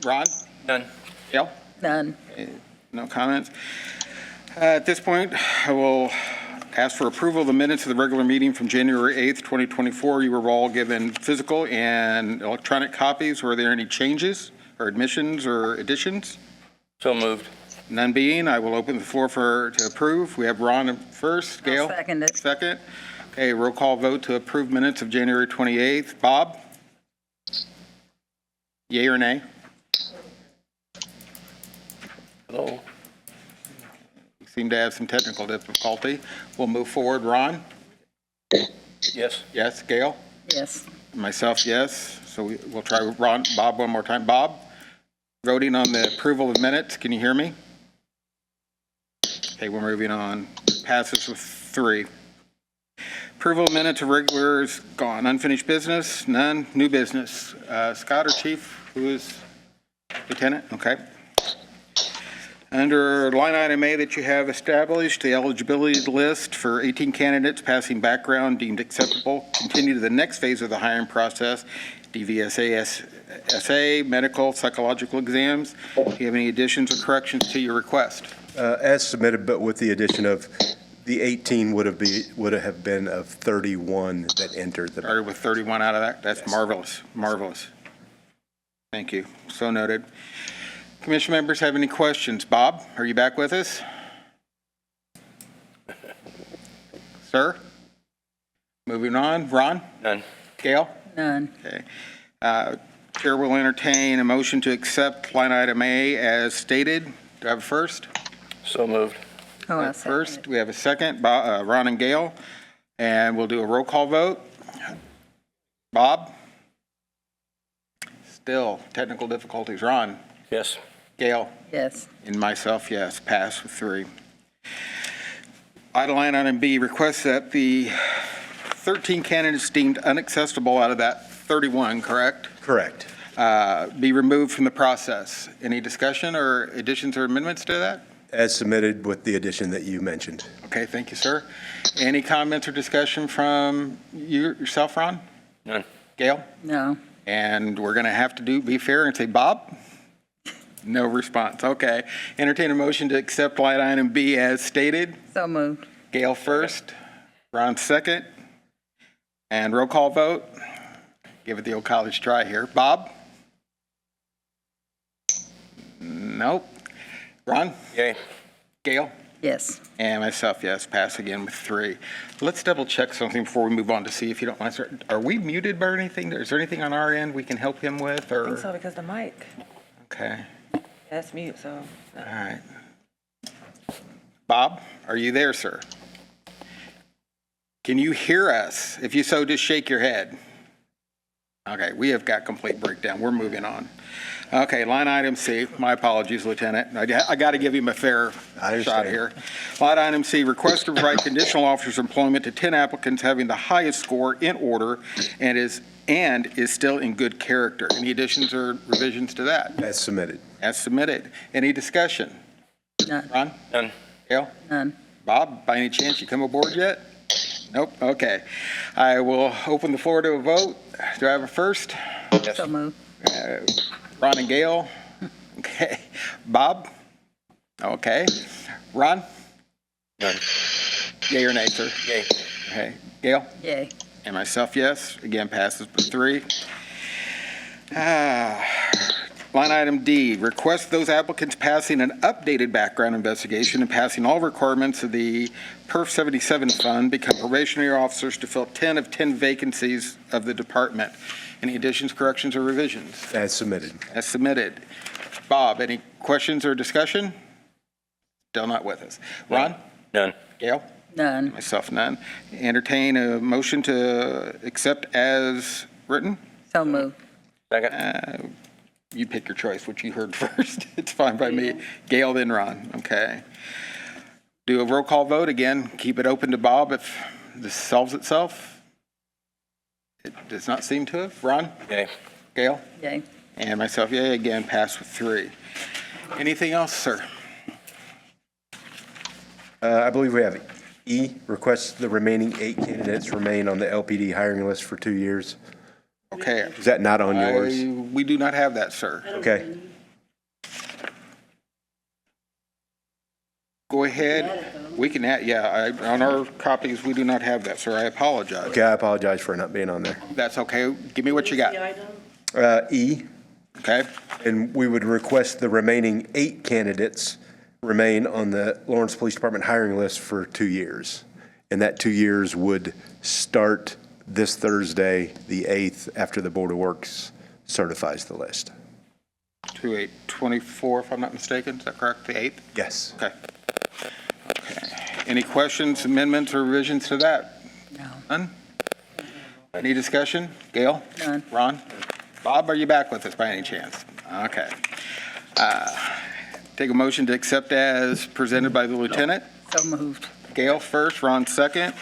Ron? None. Gail? None. No comments. At this point, I will ask for approval of the minutes of the regular meeting from January 8th, 2024. You were all given physical and electronic copies. Were there any changes or admissions or additions? So moved. None being, I will open the floor to approve. We have Ron first. Gail? I'll second it. Second. Okay, roll call vote to approve minutes of January 28th. Bob? Yay or nay? Hello. We seem to have some technical difficulty. We'll move forward. Ron? Yes. Yes. Gail? Yes. Myself, yes. So we'll try Bob one more time. Bob, voting on the approval of minutes. Can you hear me? Okay, we're moving on. Passes with 3. Approval of minutes of regulars, gone. Unfinished business, none. New business. Scott or Chief, who is Lieutenant? Okay. Under line item A that you have established, the eligibility list for 18 candidates passing background deemed acceptable. Continue to the next phase of the hiring process, DVSA, SA, medical, psychological exams. Do you have any additions or corrections to your request? As submitted, but with the addition of the 18 would have been of 31 that entered the. Started with 31 out of that. That's Yes. marvelous, marvelous. Thank you. So noted. Commission members have any questions? Bob, are you back with us? Sir? Moving on. Ron? None. Gail? None. Okay. Chair will entertain a motion to accept line item A as stated. Do I have a first? So moved. Oh, I'll second First, it. we have a second, Ron and Gail, and we'll do a roll call vote. Bob? Still technical difficulties. Ron? Yes. Gail? Yes. And myself, yes, pass with 3. Line item B, request that the 13 candidates deemed inaccessible out of that 31, correct? Correct. Be removed from the process. Any discussion or additions or amendments to that? As submitted with the addition that you mentioned. Okay, thank you, sir. Any comments or discussion from yourself, Ron? None. Gail? No. And we're going to have to be fair and say, Bob? No response. Okay. Entertain a motion to accept line item B as stated. So moved. Gail first, Ron second, and roll call vote. Give it the old college try here. Bob? Nope. Ron? Yay. Gail? Yes. And myself, yes, pass again with 3. Let's double check something before we move on to see if you don't mind, sir. Are we muted by anything? Is there anything on our end we can help him with? I think so, because the mic, Okay, that's mute, so. all right. Bob, are you there, sir? Can you hear us? If you so, just shake your head. Okay, we have got complete breakdown. We're moving on. Okay, line item C. My apologies, Lieutenant. I got to give him a fair shot here. Line item C, request to provide conditional officers employment to 10 applicants having the highest score in order and is still in good character. Any additions or revisions to that? As submitted. As submitted. Any discussion? None. Ron? None. Gail? None. Bob, by any chance you come aboard yet? Nope. Okay. I will open the floor to a vote. Do I have a first? Yes. So moved. Ron and Gail? Okay. Bob? Okay. Ron? None. Yay or nay, sir? Yay. Okay. Gail? Yay. And myself, yes. Again, passes by 3. Line item D, request those applicants passing an updated background investigation and passing all requirements of the PERF 77 fund become probationary officers to fill 10 of 10 vacancies of the department. Any additions, corrections, or revisions? As submitted. As submitted. Bob, any questions or discussion? Still not with us. Ron? None. Gail? None. Myself, none. Entertain a motion to accept as written? So moved. Second. You pick your choice, which you heard first. It's fine by me. Gail, then Ron. Okay. Do a roll call vote. Again, keep it open to Bob if this solves itself. It does not seem to have. Ron? Yay. Gail? Yay. And myself, yay. Again, pass with 3. Anything else, sir? I believe we have E, request the remaining 8 candidates remain on the LPD hiring list for 2 years. Okay. Is that not on yours? We do not have that, sir. Okay. Go ahead. We can add, yeah, on our copies, we do not have that, sir. I apologize. Okay, I apologize for not being on there. That's okay. Give me what you got. E, Okay? and we would request the remaining 8 candidates remain on the Lawrence Police Department hiring list for 2 years. And that 2 years would start this Thursday, the 8th, after the Board of Works certifies the list. 2824, if I'm not mistaken. Is that correct? The 8th? Yes. Okay. Okay. Any questions, amendments, or revisions to that? No. None? Any discussion? Gail? None. Ron? Bob, are you back with us by any chance? Okay. Take a motion to accept as presented by the lieutenant. So moved. Gail first, Ron second.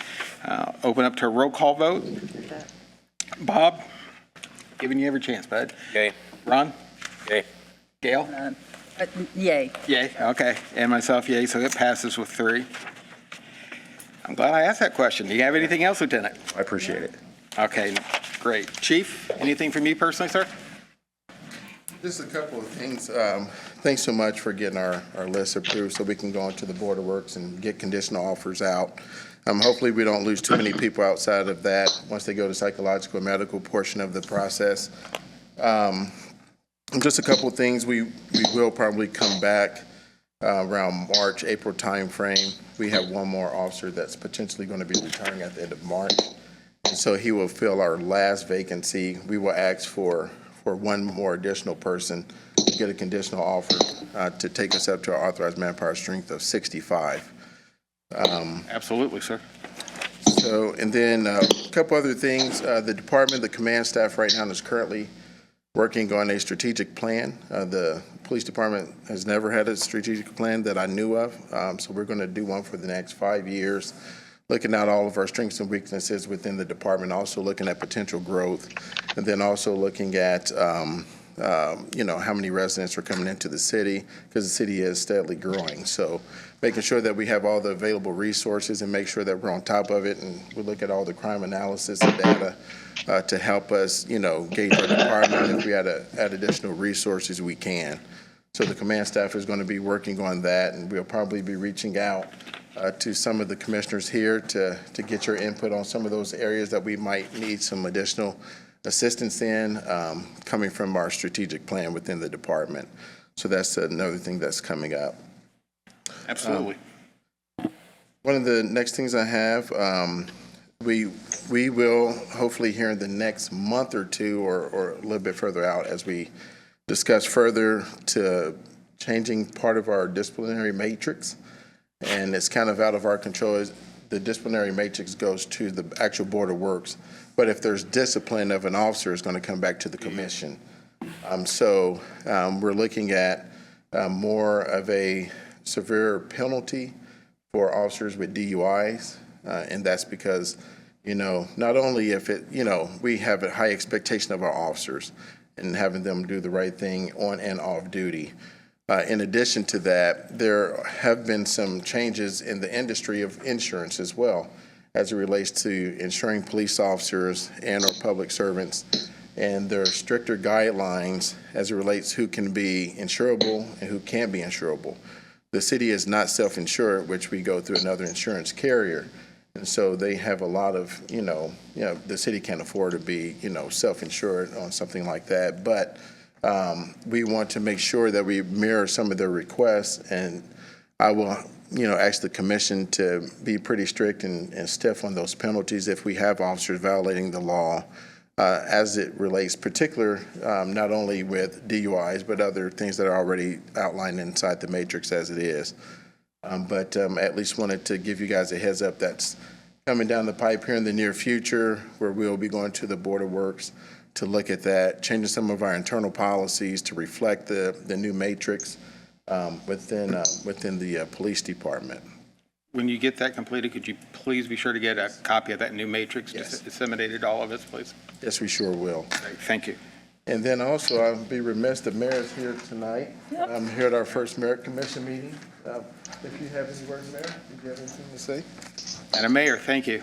Open up to a roll call vote. Bob, giving you every chance, bud. Yay. Ron? Yay. Gail? Yay. Yay, okay. And myself, yay, so it passes with 3. I'm glad I asked that question. Do you have anything else, Lieutenant? I appreciate it. Okay, great. Chief, anything from you personally, sir? Just a couple of things. Thanks so much for getting our list approved so we can go into the Board of Works and get conditional offers out. Hopefully, we don't lose too many people outside of that once they go to psychological and medical portion of the process. Just a couple of things. We will probably come back around March, April timeframe. We have one more officer that's potentially going to be retiring at the end of March. And so he will fill our last vacancy. We will ask for one more additional person to get a conditional offer to take us up to our authorized manpower strength of 65. Absolutely, sir. So, and then a couple other things. The department, the command staff right now is currently working on a strategic plan. The police department has never had a strategic plan that I knew of. So we're going to do one for the next 5 years, looking at all of our strengths and weaknesses within the department, also looking at potential growth, and then also looking at, how many residents are coming into the city, because the city is steadily growing. So making sure that we have all the available resources and make sure that we're on top of it, and we look at all the crime analysis and data to help us, gauge our department. If we add additional resources, we can. So the command staff is going to be working on that, and we'll probably be reaching out to some of the commissioners here to get your input on some of those areas that we might need some additional assistance in, coming from our strategic plan within the department. So that's another thing that's coming up. Absolutely. One of the next things I have, we will hopefully here in the next month or two or a little bit further out as we discuss further to changing part of our disciplinary matrix. And it's kind of out of our control. The disciplinary matrix goes to the actual Board of Works. But if there's discipline of an officer, it's going to come back to the commission. So we're looking at more of a severe penalty for officers with DUIs. And that's because, not only if we have a high expectation of our officers and having them do the right thing on and off duty. In addition to that, there have been some changes in the industry of insurance as well as it relates to insuring police officers and or public servants. And there are stricter guidelines as it relates who can be insurable and who can't be insurable. The city is not self-insured, which we go through another insurance carrier. And so they have a lot of, the city can't afford to be, self-insured on something like that. But we want to make sure that we mirror some of their requests, and I will, ask the commission to be pretty strict and stiff on those penalties if we have officers violating the law as it relates particular, not only with DUIs, but other things that are already outlined inside the matrix as it is. But at least wanted to give you guys a heads up that's coming down the pipe here in the near future, where we'll be going to the Board of Works to look at that, changing some of our internal policies to reflect the new matrix within the police department. When you get that completed, could you please be sure to get a copy of that new matrix Yes. disseminated to all of us, please? Yes, we sure will. Great, thank you. And then also, I'd be remiss, the mayor's here tonight. I'm here at our first merit commission meeting. If you have any words, Mayor, do you have anything to say? Madam Mayor, thank you.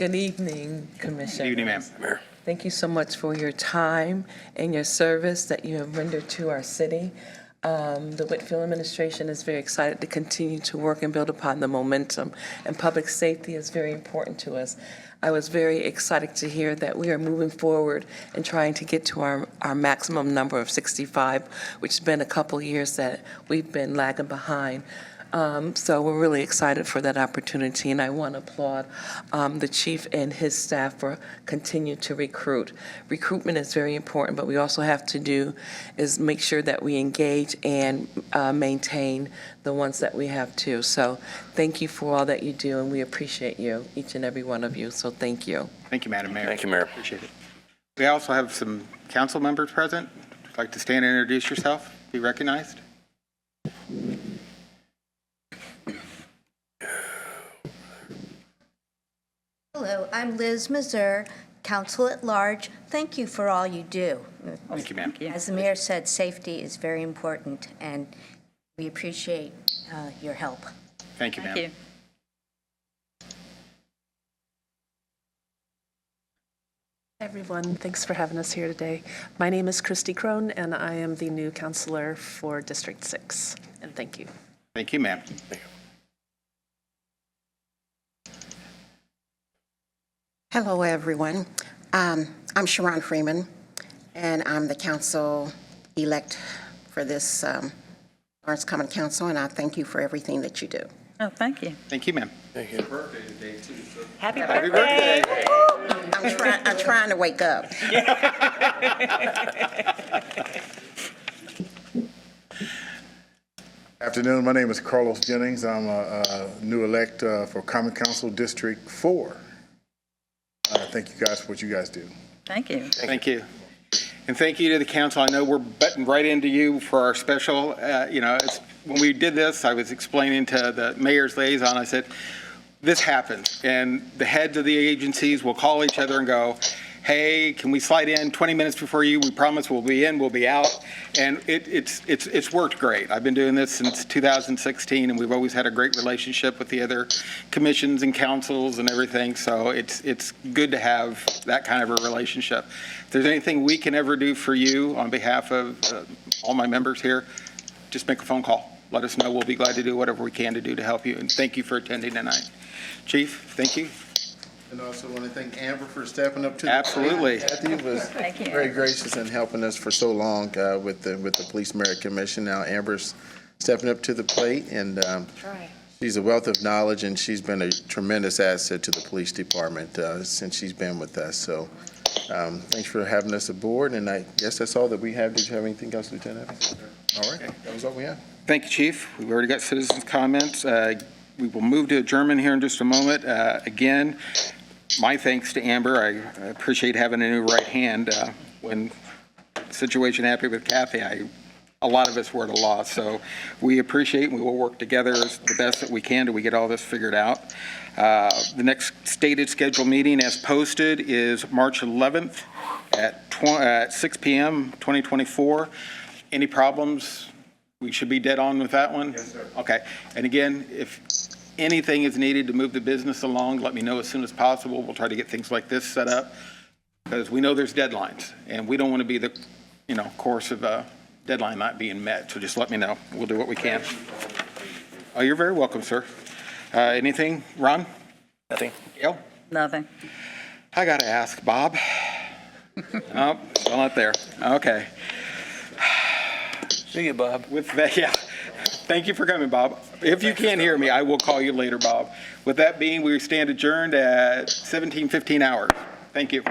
Good evening, Commissioner. Good evening, ma'am. Mayor. Thank you so much for your time and your service that you have rendered to our city. The Whitfield administration is very excited to continue to work and build upon the momentum, and public safety is very important to us. I was very excited to hear that we are moving forward and trying to get to our maximum number of 65, which has been a couple years that we've been lagging behind. So we're really excited for that opportunity, and I want to applaud the chief and his staff for continue to recruit. Recruitment is very important, but we also have to do is make sure that we engage and maintain the ones that we have too. So thank you for all that you do, and we appreciate you, each and every one of you. So thank you. Thank you, Madam Mayor. Thank you, Mayor. Appreciate it. We also have some council members present. Would you like to stand and introduce yourself, be recognized? Hello, I'm Liz Mazur, Council at Large. Thank you for all you do. Thank you, ma'am. As the mayor said, safety is very important, and we appreciate your help. Thank you, ma'am. Thank you. Everyone, thanks for having us here today. My name is Christy Crone, and I am the new counselor for District 6. And thank you. Thank you, ma'am. Hello, everyone. I'm Sharon Freeman, and I'm the council-elect for this Lawrence Common Council, and I thank you for everything that you do. Oh, thank you. Thank you, ma'am. Thank you. Happy Happy birthday. I'm trying to wake up. Afternoon, my name is Carlos Jennings. I'm a new elect for Common Council District 4. Thank you guys for what you guys do. Thank you. Thank you. And thank you to the council. I know we're butting right into you for our special, when we did this, I was explaining to the mayor's liaison, I said, this happens, and the heads of the agencies will call each other and go, hey, can we slide in 20 minutes before you? We promise we'll be in, we'll be out. And it's worked great. I've been doing this since 2016, and we've always had a great relationship with the other commissions and councils and everything. So it's good to have that kind of a relationship. If there's anything we can ever do for you on behalf of all my members here, just make a phone call. Let us know. We'll be glad to do whatever we can to do to help you. And thank you for attending tonight. Chief, thank you. And also want to thank Amber for stepping up to the Absolutely. plate. Kathy was Thank you. very gracious in helping us for so long with the Police Merit Commission. Now Amber's stepping up to the plate, and she's a wealth of knowledge, and she's been a tremendous asset to the police department since she's been with us. So thanks for having us aboard, and I guess that's all that we have. Did you have anything else, Lieutenant? All right, that was all we have. Thank you, Chief. We've already got citizens' comments. We will move to adjournment here in just a moment. Again, my thanks to Amber. I appreciate having a new right hand. When the situation happened with Kathy, a lot of us were at a loss. So we appreciate and we will work together as the best that we can till we get all this figured out. The next stated scheduled meeting as posted is March 11th at 6 p.m. 2024. Any problems? We should be dead on with that one? Yes, sir. Okay. And again, if anything is needed to move the business along, let me know as soon as possible. We'll try to get things like this set up because we know there's deadlines and we don't want to be the, course of a deadline not being met. So just let me know. We'll do what we can. Oh, you're very welcome, sir. Anything, Ron? Nothing. Gail? Nothing. I got to ask, Bob. Oh, still not there. Okay. See you, Bob. With that, yeah. Thank you for coming, Bob. If you can't hear me, I will call you later, Bob. With that being, we stand adjourned at 17:15 hours. Thank you.